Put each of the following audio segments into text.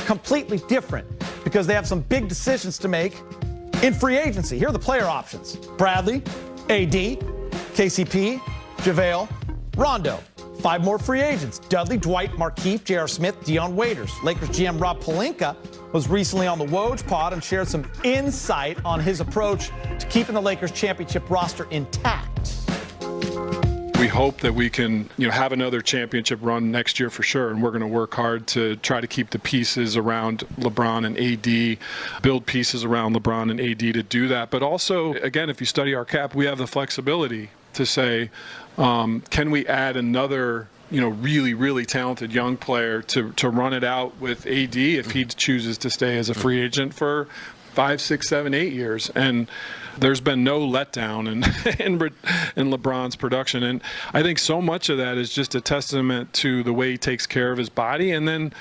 completely different because they have some big decisions to make in free agency. Here are the player options: Bradley, AD, KCP, JaVale, Rondo. 5 more free agents: Dudley, Dwight, Markieff, J.R. Smith, Dion Waiters. Lakers GM Rob Pelinka was recently on the Woj pod and shared some insight on his approach to keeping the Lakers championship roster intact. We hope that we can, have another championship run next year for sure, and we're going to work hard to try to keep the pieces around LeBron and AD, build pieces around LeBron and AD to do that. But also, again, if you study our cap, we have the flexibility to say, can we add another, really, really talented young player to run it out with AD if he chooses to stay as a free agent for 5, 6, 7, 8 years. And there's been no letdown in LeBron's production. And I think so much of that is just a testament to the way he takes care of his body. And then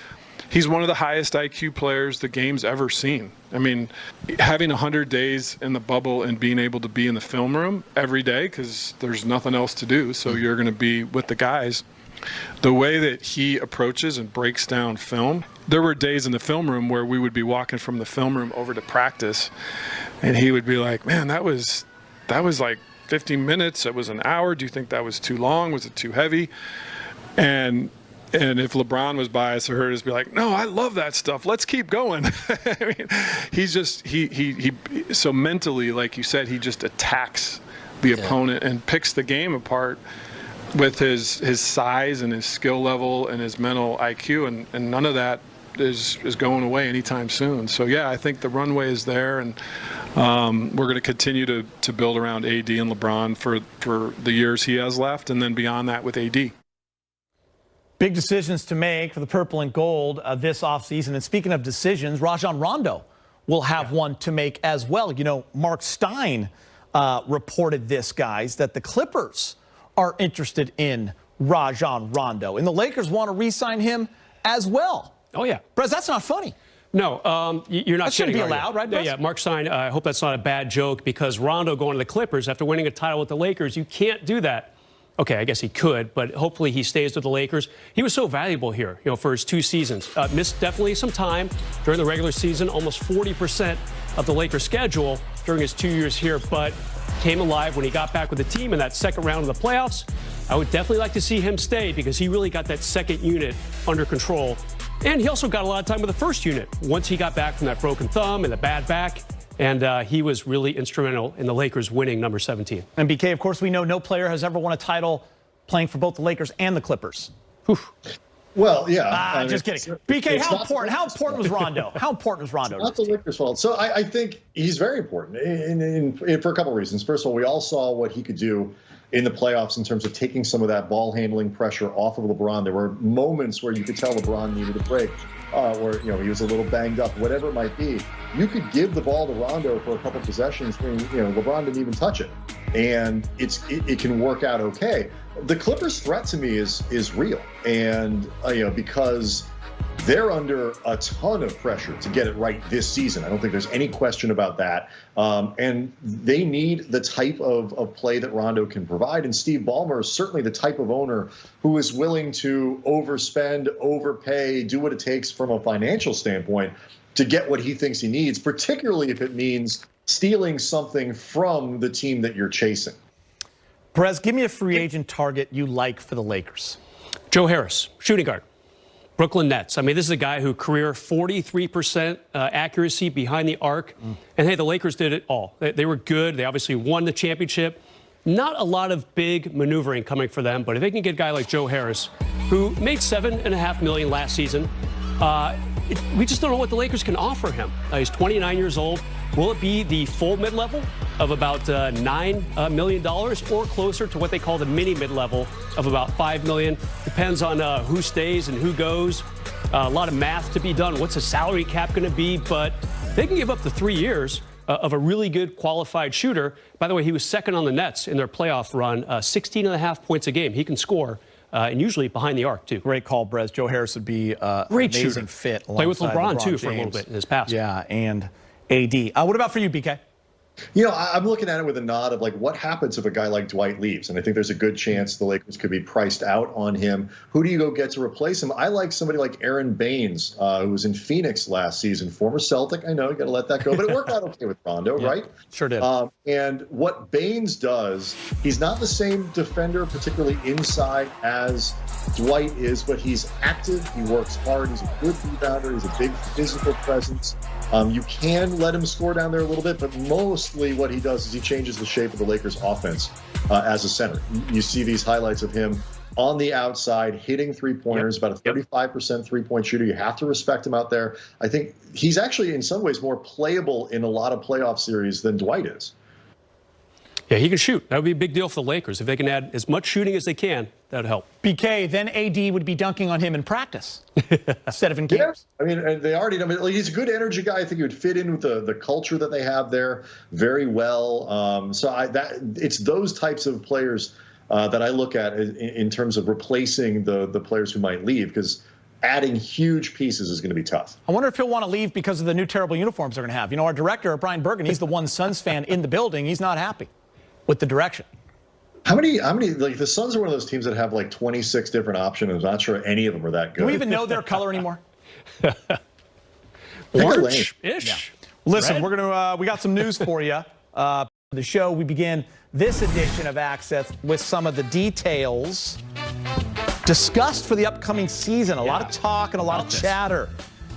he's one of the highest IQ players the game's ever seen. I mean, having 100 days in the bubble and being able to be in the film room every day because there's nothing else to do, so you're going to be with the guys. The way that he approaches and breaks down film, there were days in the film room where we would be walking from the film room over to practice, and he would be like, man, that was like 15 minutes. It was an hour. Do you think that was too long? Was it too heavy? And if LeBron was biased or heard us, be like, no, I love that stuff. Let's keep going. I mean, he's just, so mentally, like you said, he just attacks the opponent and picks the game apart with his size and his skill level and his mental IQ, and none of that is going away anytime soon. So yeah, I think the runway is there, and we're going to continue to build around AD and LeBron for the years he has left, and then beyond that with AD. Big decisions to make for the purple and gold this offseason. And speaking of decisions, Rajon Rondo will have one to make as well. Mark Stein reported this, guys, that the Clippers are interested in Rajon Rondo, and the Lakers want to re-sign him as well. Oh, yeah. Brez, that's not funny. No, you're not. That shouldn't be allowed, right, Brez? Yeah, Mark Stein, I hope that's not a bad joke, because Rondo going to the Clippers after winning a title with the Lakers, you can't do that. Okay, I guess he could, but hopefully he stays with the Lakers. He was so valuable here, for his 2 seasons. Missed definitely some time during the regular season, almost 40% of the Lakers' schedule during his 2 years here, but came alive when he got back with the team in that second round of the playoffs. I would definitely like to see him stay because he really got that second unit under control. And he also got a lot of time with the first unit once he got back from that broken thumb and the bad back. And he was really instrumental in the Lakers winning number 17. And BK, of course, we know no player has ever won a title playing for both the Lakers and the Clippers. Whew. Well, yeah. Just kidding. BK, how important was Rondo? How important was Rondo? It's not the Lakers' fault. So I think he's very important for a couple of reasons. First of all, we all saw what he could do in the playoffs in terms of taking some of that ball handling pressure off of LeBron. There were moments where you could tell LeBron needed a break, or he was a little banged up, whatever it might be. You could give the ball to Rondo for a couple of possessions when LeBron didn't even touch it, and it can work out okay. The Clippers' threat to me is real, and because they're under a ton of pressure to get it right this season. I don't think there's any question about that. And they need the type of play that Rondo can provide. And Steve Ballmer is certainly the type of owner who is willing to overspend, overpay, do what it takes from a financial standpoint to get what he thinks he needs, particularly if it means stealing something from the team that you're chasing. Perez, give me a free agent target you like for the Lakers. Joe Harris, shooting guard. Brooklyn Nets. I mean, this is a guy who career 43% accuracy behind the arc. And, hey, the Lakers did it all. They were good. They obviously won the championship. Not a lot of big maneuvering coming for them, but if they can get a guy like Joe Harris, who made $7.5 million last season, we just don't know what the Lakers can offer him. He's 29 years old. Will it be the full mid-level of about $9 million or closer to what they call the mini mid-level of about $5 million? Depends on who stays and who goes. A lot of math to be done. What's the salary cap going to be? But they can give up the 3 years of a really good qualified shooter. By the way, he was second on the Nets in their playoff run, 16.5 points a game. He can score. And usually behind the arc, too. Great call, Brez. Joe Harris would be an amazing fit. Play with LeBron, too, for a little bit in his past. Yeah, and AD. What about for you, BK? I'm looking at it with a nod of like, what happens if a guy like Dwight leaves? And I think there's a good chance the Lakers could be priced out on him. Who do you go get to replace him? I like somebody like Aaron Baines, who was in Phoenix last season, former Celtic. I know you got to let that go, but it worked out okay with Rondo, right? Sure did. And what Baines does, he's not the same defender, particularly inside, as Dwight is, but he's active. He works hard. He's a good rebounder. He's a big physical presence. You can let him score down there a little bit, but mostly what he does is he changes the shape of the Lakers' offense as a center. You see these highlights of him on the outside, hitting three-pointers, about a 35% three-point shooter. You have to respect him out there. I think he's actually, in some ways, more playable in a lot of playoff series than Dwight is. Yeah, he can shoot. That would be a big deal for the Lakers. If they can add as much shooting as they can, that would help. BK, then AD would be dunking on him in practice instead of in games. I mean, they already, he's a good energy guy. I think he would fit in with the culture that they have there very well. It's those types of players that I look at in terms of replacing the players who might leave, because adding huge pieces is going to be tough. I wonder if he'll want to leave because of the new terrible uniforms they're going to have. Our director, Brian Bergen, he's the one Suns fan in the building. He's not happy with the direction. How many, like the Suns are one of those teams that have like 26 different options. I'm not sure any of them are that good. Do we even know their color anymore? Orange-ish. Yeah. Listen, we got some news for you. The show, we begin this edition of Access with some of the details discussed for the upcoming season. A lot of talk and a lot of chatter.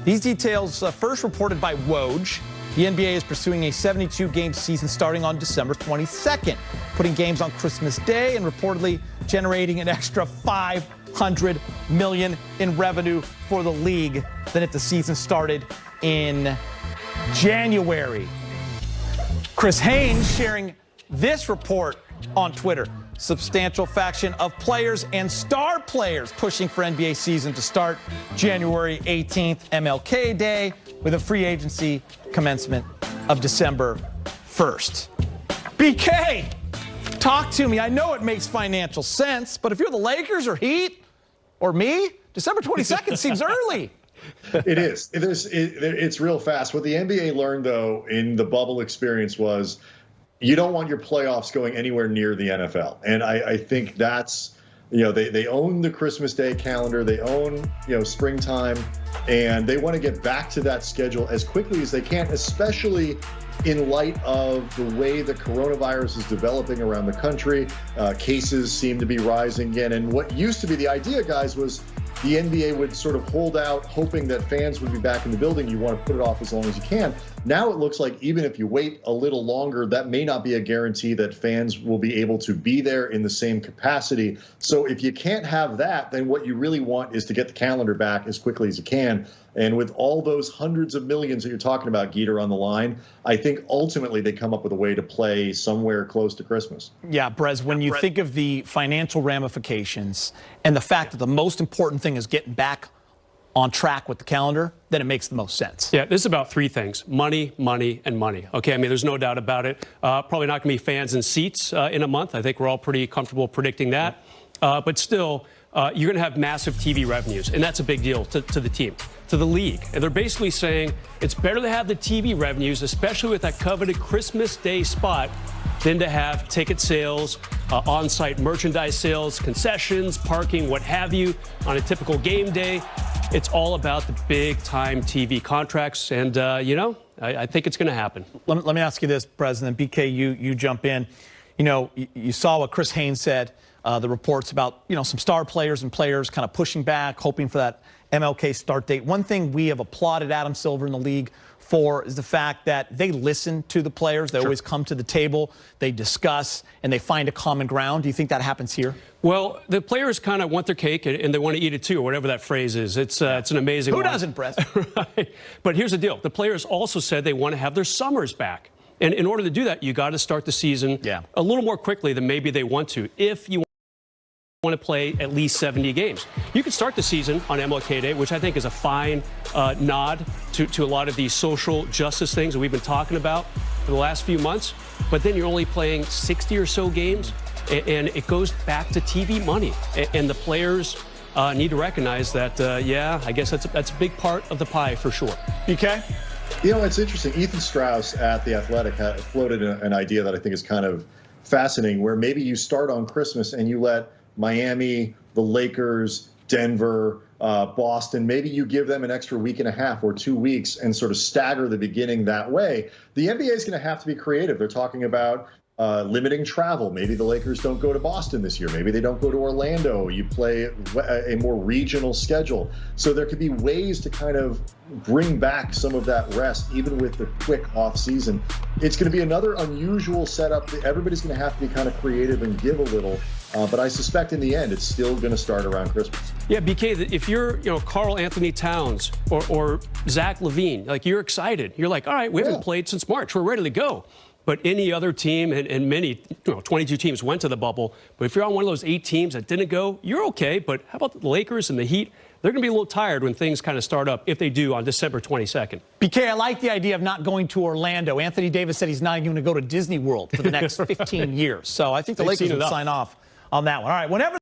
These details first reported by Woj. The NBA is pursuing a 72-game season starting on December 22nd, putting games on Christmas Day and reportedly generating an extra $500 million in revenue for the league than if the season started in January. Chris Haynes sharing this report on Twitter. Substantial faction of players and star players pushing for NBA season to start January 18th, MLK Day, with a free agency commencement of December 1st. BK, talk to me. I know it makes financial sense, but if you're the Lakers or Heat or me, December 22nd seems early. It is. It's real fast. What the NBA learned, though, in the bubble experience was you don't want your playoffs going anywhere near the NFL. And I think that's, they own the Christmas Day calendar. They own, springtime. And they want to get back to that schedule as quickly as they can, especially in light of the way the coronavirus is developing around the country. Cases seem to be rising again. And what used to be the idea, guys, was the NBA would sort of hold out, hoping that fans would be back in the building. You want to put it off as long as you can. Now it looks like even if you wait a little longer, that may not be a guarantee that fans will be able to be there in the same capacity. So if you can't have that, then what you really want is to get the calendar back as quickly as you can. And with all those hundreds of millions that you're talking about, Geeter, on the line, I think ultimately they come up with a way to play somewhere close to Christmas. Yeah, Brez, when you think of the financial ramifications and the fact that the most important thing is getting back on track with the calendar, then it makes the most sense. Yeah, this is about three things: money, money, and money. Okay, I mean, there's no doubt about it. Probably not going to be fans in seats in a month. I think we're all pretty comfortable predicting that. But still, you're going to have massive TV revenues, and that's a big deal to the team, to the league. And they're basically saying it's better to have the TV revenues, especially with that coveted Christmas Day spot, than to have ticket sales, on-site merchandise sales, concessions, parking, what have you, on a typical game day. It's all about the big-time TV contracts, and, I think it's going to happen. Let me ask you this, President. BK, you jump in. You saw what Chris Haynes said, the reports about, some star players and players kind of pushing back, hoping for that MLK start date. One thing we have applauded Adam Silver in the league for is the fact that they listen to the players. They always come to the table, they discuss, and they find a common ground. Do you think that happens here? Well, the players kind of want their cake and they want to eat it too, or whatever that phrase is. It's an amazing Who one. doesn't, Brett? Right. But here's the deal. The players also said they want to have their summers back. And in order to do that, you got to start the season a little more quickly than maybe they want to, if you want to play at least 70 games. You could start the season on MLK Day, which I think is a fine nod to a lot of these social justice things that we've been talking about for the last few months. But then you're only playing 60 or so games, and it goes back to TV money. And the players need to recognize that, I guess that's a big part of the pie for sure. BK? You know, it's interesting. Ethan Strauss at The Athletic had floated an idea that I think is kind of fascinating, where maybe you start on Christmas and you let Miami, the Lakers, Denver, Boston, maybe you give them an extra week and a half or 2 weeks and sort of stagger the beginning that way. The NBA is going to have to be creative. They're talking about limiting travel. Maybe the Lakers don't go to Boston this year. Maybe they don't go to Orlando. You play a more regional schedule. So there could be ways to kind of bring back some of that rest, even with the quick off season. It's going to be another unusual setup. Everybody's going to have to be kind of creative and give a little. But I suspect in the end, it's still going to start around Christmas. Yeah, BK, if you're, Karl Anthony Towns or Zach LaVine, like, you're excited. You're like, all right, we haven't played since March. We're ready to go. But any other team, and many, 22 teams went to the bubble. But if you're on one of those 8 teams that didn't go, you're okay. But how about the Lakers and the Heat? They're going to be a little tired when things kind of start up, if they do, on December 22nd. BK, I like the idea of not going to Orlando. Anthony Davis said he's not even going to go to Disney World for the next 15 years. So I think the Lakers would sign off on that one. All right, whenever